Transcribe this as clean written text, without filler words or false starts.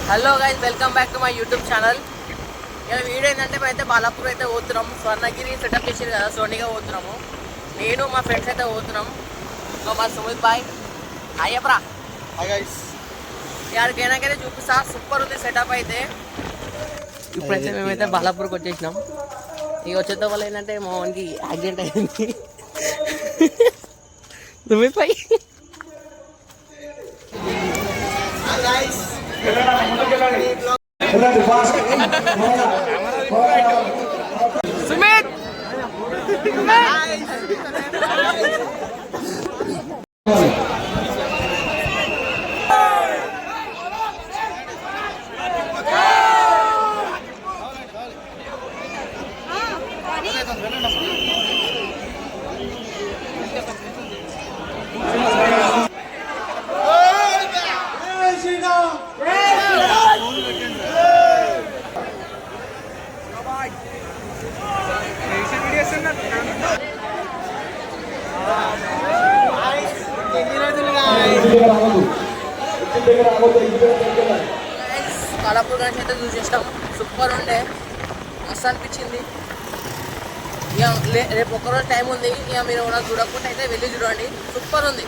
Hello guys, welcome back to my YouTube channel. ఇక video ఏంటంటే మేము అయితే బాలాపూర్ అయితే పోతున్నాము. స్వర్ణగిరి సెటప్ చేసారు కదా, సోనిగా పోతున్నాము. నేను మా ఫ్రెండ్స్ అయితే పోతున్నాం. మా సుమిత్ బాయ్ అయ్యప్రా ఎక్కడికైనాకైతే చూపిస్తా. సూపర్ ఉంది సెటప్ అయితే. ఇప్పుడైతే మేమైతే బాలాపూర్కి వచ్చేసినాం. ఇక వచ్చేతో వల్ల ఏంటంటే మా వానికి యాక్సిడెంట్ అయింది. సుమిత్ బాయ్ సుమిత్ బాలాపూర్ గణేష్ అయితే చూసేస్తాం. సూపర్ ఉండే, మస్తు అనిపించింది. ఇక రేపు ఒక్కరోజు టైం ఉంది. ఇక మీరు చూడకుండా అయితే వెళ్ళి చూడండి, సూపర్ ఉంది.